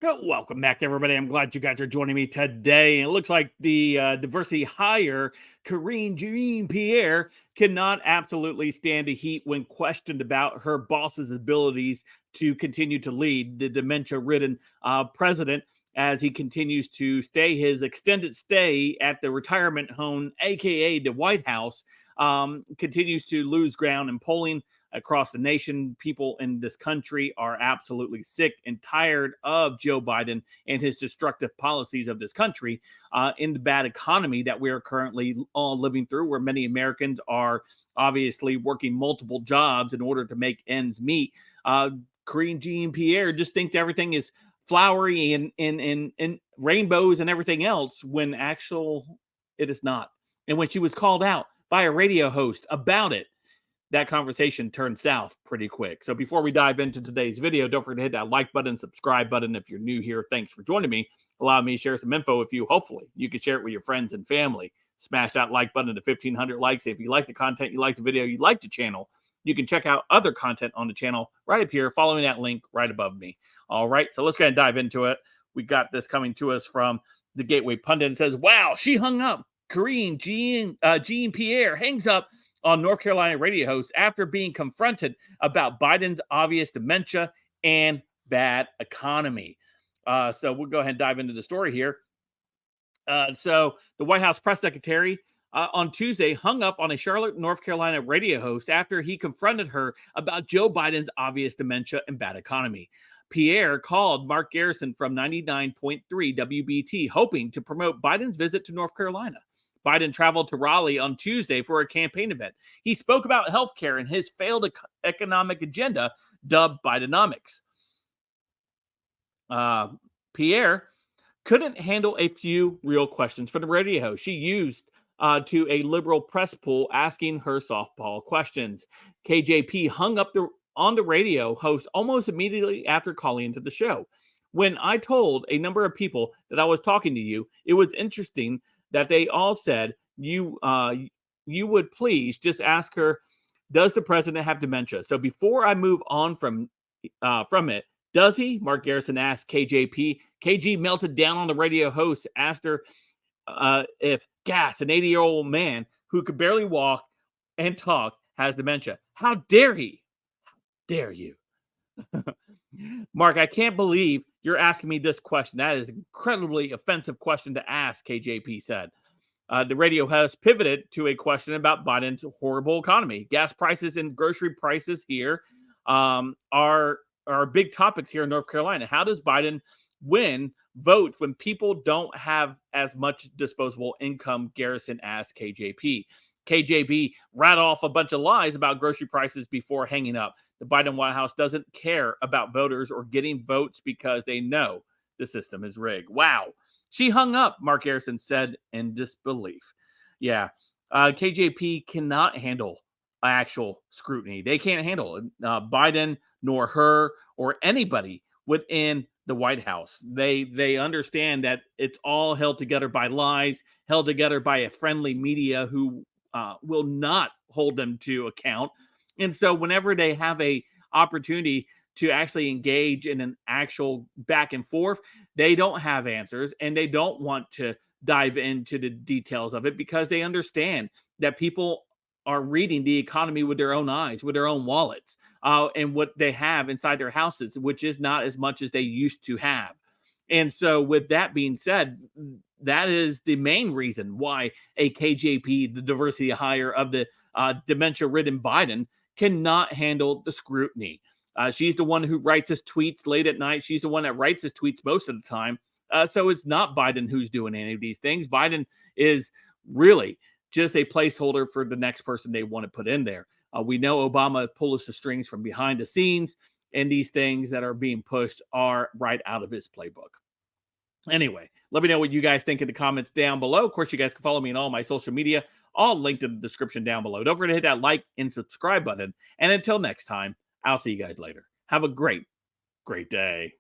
Welcome back, everybody. I'm glad you guys are joining me today. And it looks like the diversity hire, Karine Jean-Pierre, cannot absolutely stand the heat when questioned about her boss's abilities to continue to lead the dementia-ridden president as he continues to stay his extended stay at the retirement home, aka the White House, continues to lose ground in polling across the nation. People in this country are absolutely sick and tired of Joe Biden and his destructive policies of this country, in the bad economy that we are currently all living through, where many Americans are obviously working multiple jobs in order to make ends meet. Karine Jean-Pierre just thinks everything is flowery and rainbows and everything else when actual it is not. And when she was called out by a radio host about it, that conversation turned south pretty quick. So before we dive into today's video, don't forget to hit that like button, subscribe button if you're new here. Thanks for joining me. Allow me to share some info with you. Hopefully, you can share it with your friends and family. Smash that like button to 1,500 likes. If you like the content, you like the video, you like the channel, you can check out other content on the channel right up here, following that link right above me. All right, so let's go ahead and dive into it. We got this coming to us from the Gateway Pundit. It says, wow, she hung up. Karine Jean-Pierre hangs up on North Carolina radio host after being confronted about Biden's obvious dementia and bad economy. So we'll go ahead and dive into the story here. So the White House press secretary on Tuesday hung up on a Charlotte, North Carolina radio host after he confronted her about Joe Biden's obvious dementia and bad economy. Pierre called Mark Garrison from 99.3 WBT, hoping to promote Biden's visit to North Carolina. Biden traveled to Raleigh on Tuesday for a campaign event. He spoke about healthcare and his failed economic agenda, dubbed Bidenomics. Pierre couldn't handle a few real questions for the radio host. She used to a liberal press pool asking her softball questions. KJP hung up on the radio host almost immediately after calling into the show. When I told a number of people that I was talking to you, it was interesting that they all said, you would please just ask her, does the president have dementia? So before I move on from it, does he? Mark Garrison asked KJP. KG melted down on the radio host, asked her if Gas, an 80-year-old man who could barely walk and talk, has dementia. How dare he? How dare you? Mark, I can't believe you're asking me this question. That is an incredibly offensive question to ask, KJP said. The radio host pivoted to a question about Biden's horrible economy. Gas prices and grocery prices here are big topics here in North Carolina. How does Biden win votes when people don't have as much disposable income? Garrison asked KJP. KJP rattled off a bunch of lies about grocery prices before hanging up. The Biden White House doesn't care about voters or getting votes because they know the system is rigged. Wow. She hung up, Mark Garrison said in disbelief. Yeah. KJP cannot handle actual scrutiny. They can't handle it. Biden, nor her, or anybody within the White House. They understand that it's all held together by lies, held together by a friendly media who will not hold them to account. And so whenever they have a opportunity to actually engage in an actual back and forth, they don't have answers and they don't want to dive into the details of it because they understand that people are reading the economy with their own eyes, with their own wallets, and what they have inside their houses, which is not as much as they used to have. And so with that being said, that is the main reason why a KJP, the diversity hire of the dementia-ridden Biden, cannot handle the scrutiny. She's the one who writes his tweets late at night. She's the one that writes his tweets most of the time. So it's not Biden who's doing any of these things. Biden is really just a placeholder for the next person they want to put in there. We know Obama pulls the strings from behind the scenes, and these things that are being pushed are right out of his playbook. Anyway, let me know what you guys think in the comments down below. Of course, you guys can follow me on all my social media, all linked in the description down below. Don't forget to hit that like and subscribe button. And until next time, I'll see you guys later. Have a great day.